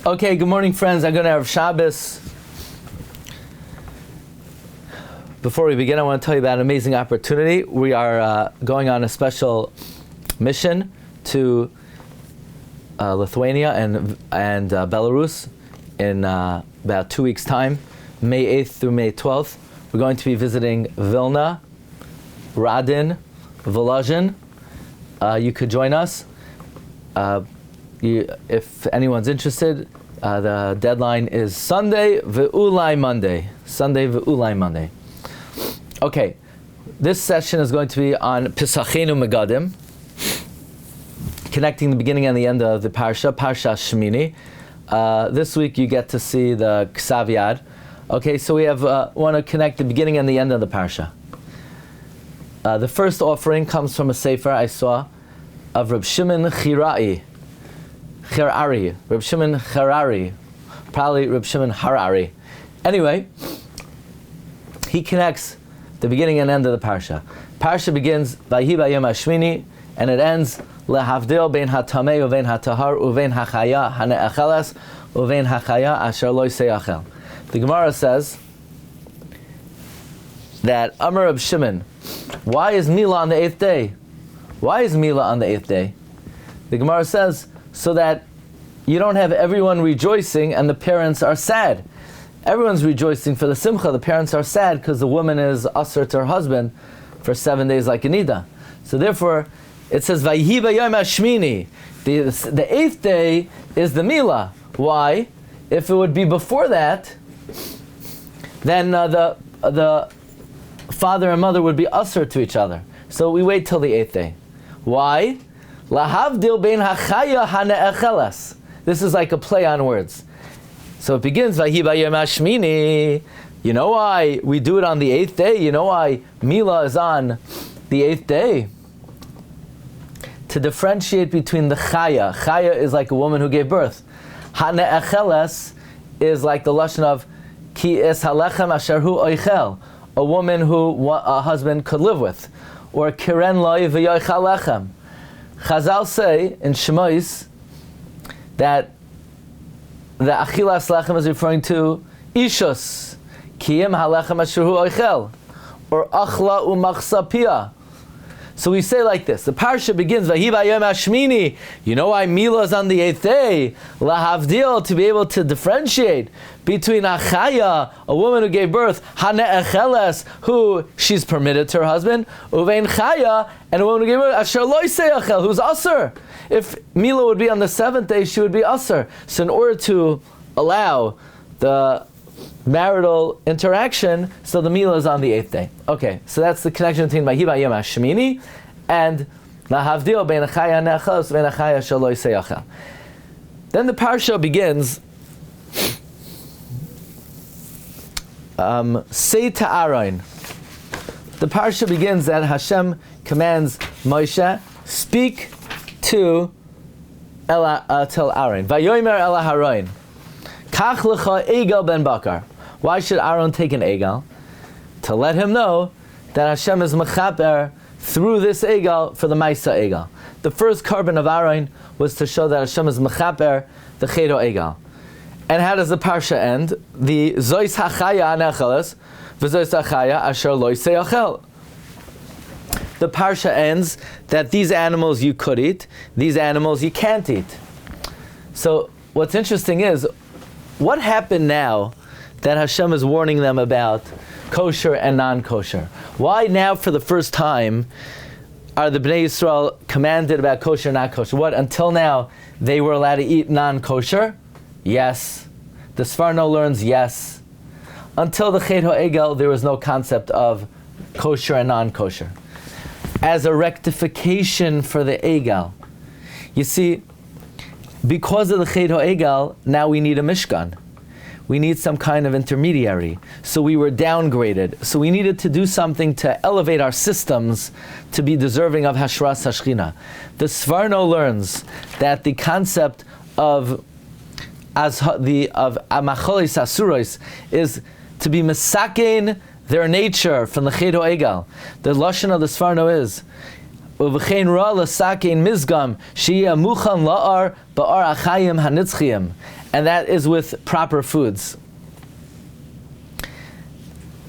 Okay, good morning, friends. I'm going to have Shabbos. Before we begin, I want to tell you about an amazing opportunity. We are going on a special mission to Lithuania and Belarus in about 2 weeks' time, May 8th through May 12th. We're going to be visiting Vilna, Radin, Volozhin. You could join us. If anyone's interested, the deadline is Sunday, Ve'ulai Monday. Sunday, Ve'ulai Monday. Okay, this session is going to be on Pesacheinu Megadim, connecting the beginning and the end of the Parsha, Parshas Shemini. This week you get to see the Ksav Yad. Okay, so we have want to connect the beginning and the end of the Parsha. The first offering comes from a sefer I saw of Reb Shimon Reb Shimon Harari, probably Reb Shimon Harari. Anyway, he connects the beginning and end of the Parsha. Parsha begins Vayhi Bayom Shemini, and it ends Lehavdil bein hatamei uvein hatahar uvein hachaya hane'acheles uvein hachaya asher lo yseachel. The Gemara says that Amar Reb Shimon, why is Mila on the 8th day? Why is Mila on the 8th day? The Gemara says, so that you don't have everyone rejoicing and the parents are sad. Everyone's rejoicing for the simcha. The parents are sad because the woman is usher to her husband for 7 days like a nida. So therefore, it says, Vayhi Bayom Shemini. The 8th day is the Mila. Why? If it would be before that, then the father and mother would be usher to each other. So we wait till the 8th day. Why? Lahavdil bein hachaya hane'echeles. This is like a play on words. So it begins, Vayhi Bayom Shemini. You know why we do it on the 8th day? You know why Mila is on the 8th day? To differentiate between the chaya. Chaya is like a woman who gave birth. Hane'echeles is like the lashon of ki es halechem asher hu oichel, a woman who a husband could live with. Or kiren loy v'yoichal lechem. Chazal say in Shemais that the achilas lechem is referring to ishus, kiyim halechem asher hu oichel, or achla u'machsa pia. So we say like this: the parsha begins Vayhi Bayom Shemini. You know why Mila is on the 8th day? Lahavdil, to be able to differentiate between achaya, a woman who gave birth, hane'echeles, who she's permitted to her husband, uvein chaya, and a woman who gave birth, asher lo yseachel, who's usher. If Mila would be on the 7th day, she would be usher. So in order to allow the marital interaction, so the Mila is on the 8th day. Okay, so that's the connection between Vayhi Bayom Shemini and Lahavdil bein achaya ne'echeles bein achaya asher lo yseachel. Then the parsha begins, say to Aaron. The parsha begins that Hashem commands Moshe, speak to Aaron. Vayomer el Aharon, kach lecha egel ben bakar. Why should Aaron take an egel? To let him know that Hashem is mechaper through this egel for the Maisa egel. The first carbon of Aaron was to show that Hashem is mechaper the chedo egel. And how does the parsha end? The zois hachaya anecheles, v'zois hachaya asher lo yseachel. The parsha ends that these animals you could eat, these animals you can't eat. So what's interesting is, what happened now that Hashem is warning them about kosher and non-kosher? Why now for the first time are the Bnei Yisrael commanded about kosher and non-kosher? What, until now they were allowed to eat non-kosher? Yes. The Sfarno learns yes. Until the Chet HaEgel, there was no concept of kosher and non-kosher. As a rectification for the Egel. You see, because of the Chet HaEgel, now we need a Mishkan. We need some kind of intermediary. So we were downgraded. So we needed to do something to elevate our systems to be deserving of Hashras Hashchina. The Sfarno learns that the concept of Amacholis Asuros is to be Mesakein their nature from the Chet HaEgel. The Lashon of the Sfarno is Uv'chein ra l'sakein mizgam sheyeh muchan la'ar ba'ar achayim hanitzchiyim, and that is with proper foods.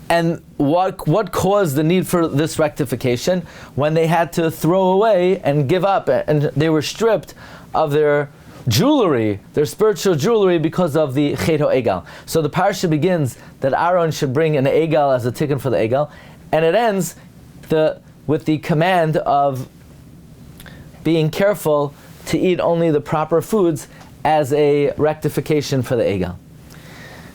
And what caused the need for this rectification? When they had to throw away and give up, and they were stripped of their jewelry, their spiritual jewelry, because of the Chet HaEgal. So the Parsha begins that Aaron should bring an Egal as a tikkun for the Egal, and it ends with the command of being careful to eat only the proper foods as a rectification for the Egal.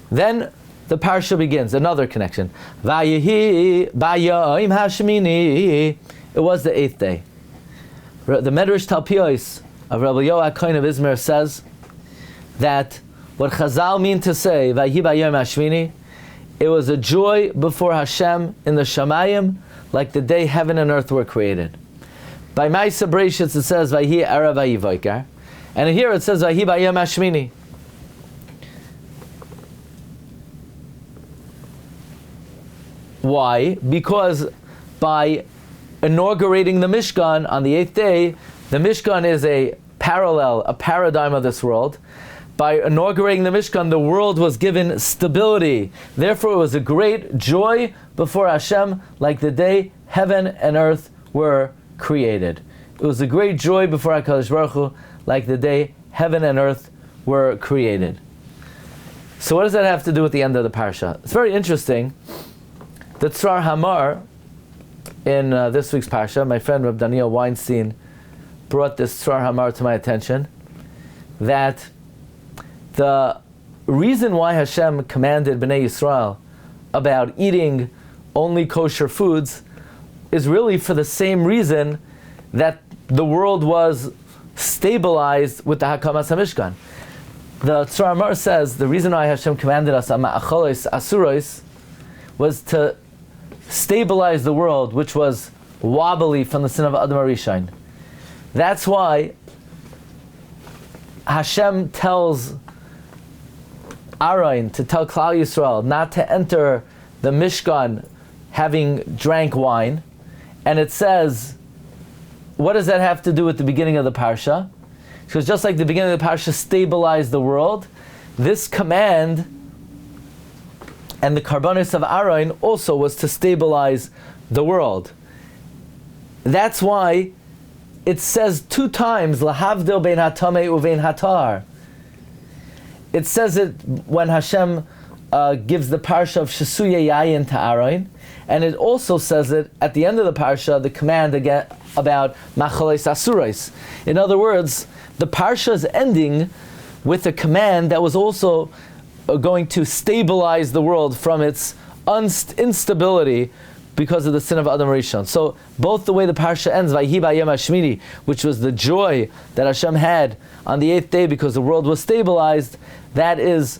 Then the Parsha begins, another connection. Vayehi b'yom hashmini. It was the 8th day. The Medrash Talpios of Rabbi Yehuda HaNasi of Izmir says that what Chazal mean to say, Vayehi b'yom hashmini, it was a joy before Hashem in the Shamayim, like the day heaven and earth were created. By Ma'aseh Bereshis it says Vayehi Erev Vayivoikar, and here it says Vayehi b'yom hashmini. Why? Because by inaugurating the Mishkan on the 8th day, the Mishkan is a parallel, a paradigm of this world. By inaugurating the Mishkan, the world was given stability. Therefore, it was a great joy before Hashem, like the day heaven and earth were created. It was a great joy before HaKadosh Baruch Hu, like the day heaven and earth were created. So what does that have to do with the end of the Parsha? It's very interesting. The Tzrar Hamar in this week's Parsha, my friend Reb Daniel Weinstein brought this Tzrar Hamar to my attention, that the reason why Hashem commanded Bnei Yisrael about eating only kosher foods is really for the same reason that the world was stabilized with the Hakamas HaMishkan. The Tzrar Hamar says the reason why Hashem commanded us holiest asuros was to stabilize the world, which was wobbly from the sin of Adam HaRishon. That's why Hashem tells Aaron to tell Klal Yisrael not to enter the Mishkan having drank wine. And it says, what does that have to do with the beginning of the Parsha? Because just like the beginning of the Parsha stabilized the world, this command and the karbanos of Aaron also was to stabilize the world. That's why it says 2 times, Lahavdil bein hatamei uvein hatar. It says it when Hashem gives the Parsha of Shesuye Yayin to Aaron, and it also says it at the end of the Parsha, the command again about Macholes Asuros. In other words, the Parsha is ending with a command that was also going to stabilize the world from its instability because of the sin of Adam HaRishon. So both the way the Parsha ends, Vayehi b'yom hashmini, which was the joy that Hashem had on the 8th day because the world was stabilized, that is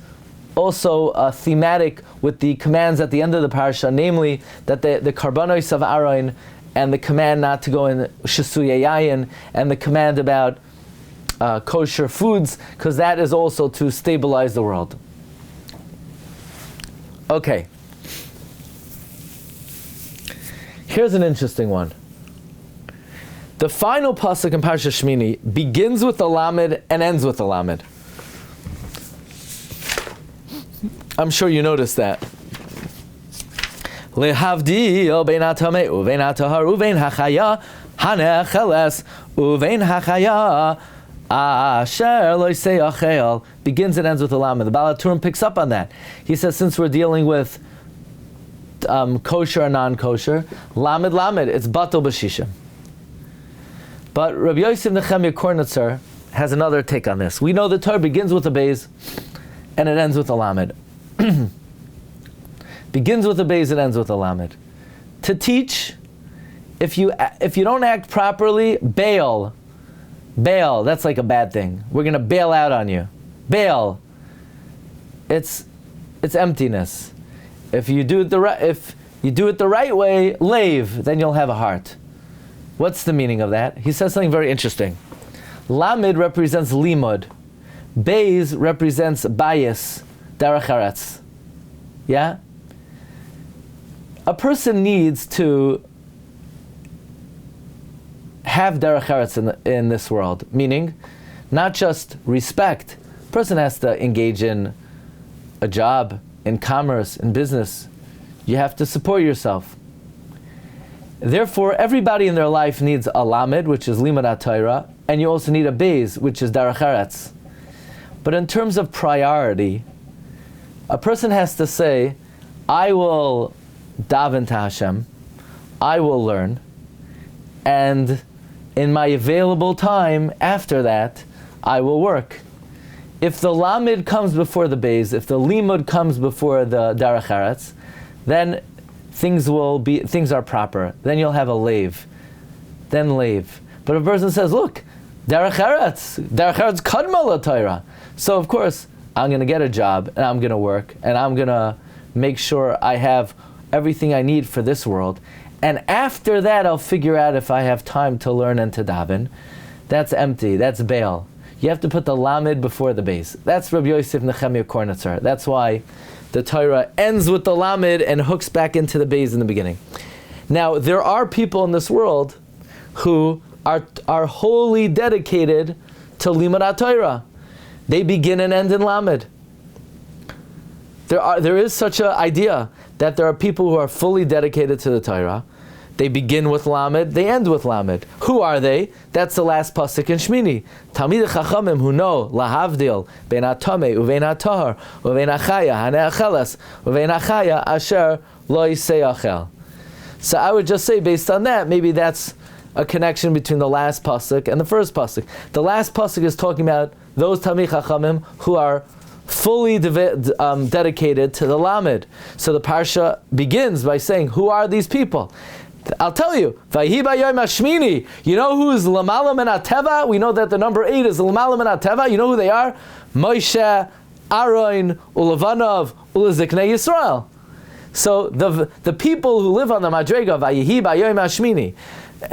also thematic with the commands at the end of the Parsha, namely that the karbanos of Aaron and the command not to go in Shesuye Yayin and the command about kosher foods, because that is also to stabilize the world. Okay. Here's an interesting one. The final pasuk in Parsha Shemini begins with the Lamed and ends with the Lamed. I'm sure you noticed that. Lehavdil bein hatamei uvein hatahar uvein hachaya hanecheles uvein hachaya asher lo yisei begins and ends with the Lamed. The Baal HaTurim picks up on that. He says, since we're dealing with kosher and non-kosher, Lamed, it's batal b'shishim. But Rabbi Yosef Nechemia Kornitzer has another take on this. We know the Torah begins with the Beis and it ends with the Lamed. Begins with the Beis and ends with the Lamed. To teach, if you don't act properly, bail, that's like a bad thing. We're going to bail out on you. Bail. It's emptiness. If you do it the right way, lave, then you'll have a heart. What's the meaning of that? He says something very interesting. Lamed represents limud. Beis represents bayis, derech haretz. Yeah? A person needs to have derech eretz in this world, meaning not just respect. A person has to engage in a job, in commerce, in business. You have to support yourself. Therefore, everybody in their life needs a lamed, which is limud Torah, and you also need a beis, which is derech eretz. But in terms of priority, a person has to say, I will daven to Hashem, I will learn, and in my available time after that, I will work. If the lamed comes before the beis, if the limud comes before the derech eretz, then things are proper. Then you'll have a lave. Then lave. But if a person says, look, derech eretz kadma l'Torah. So of course, I'm going to get a job, and I'm going to work, and I'm going to make sure I have everything I need for this world. And after that, I'll figure out if I have time to learn and to daven. That's empty. That's bail. You have to put the lamed before the beis. That's Rabbi Yosef Nechemia Kornitzer. That's why the Torah ends with the lamed and hooks back into the beis in the beginning. Now, there are people in this world who are wholly dedicated to limud Torah. They begin and end in lamed. There is such an idea that there are people who are fully dedicated to the Torah. They begin with lamed, they end with lamed. Who are they? That's the last pasuk in Shemini. Talmidei Chachamim who know lahavdil bein hatamei uvein hatahar uvein hachaya haneacheles uvein hachaya asher lo yisei. So I would just say, based on that, maybe that's a connection between the last pasuk and the first pasuk. The last pasuk is talking about those Talmidei Chachamim who are fully dedicated to the lamed. So the Parsha begins by saying, who are these people? I'll tell you, Vayhi b'yom Shemini. You know who is L'malam min HaTeva? We know that the number 8 is L'malam min HaTeva. You know who they are? Moshe, Aaron, Ulevanov, Uleziknei Yisrael. So the people who live on the Madrega, Vayhi b'yom Shemini,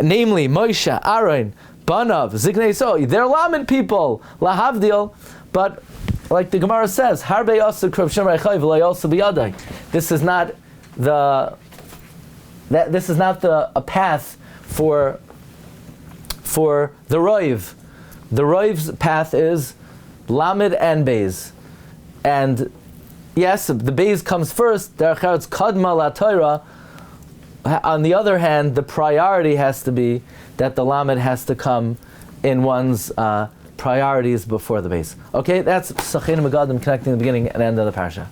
namely Moshe, Aaron, Banav, Ziknei Yisrael, they're lamed people, lahavdil, but like the Gemara says, Harbe Yosef Krav Shem Reichai V'lo Yosef B'yadai. This is not a path for the Roiv. The Roiv's path is Lamed and Beis. And yes, the Beis comes first, Derech Eretz Kadma LaTorah. On the other hand, the priority has to be that the Lamed has to come in one's priorities before the Beis. Okay, that's Pesacheinu Megadim, connecting the beginning and end of the Parsha.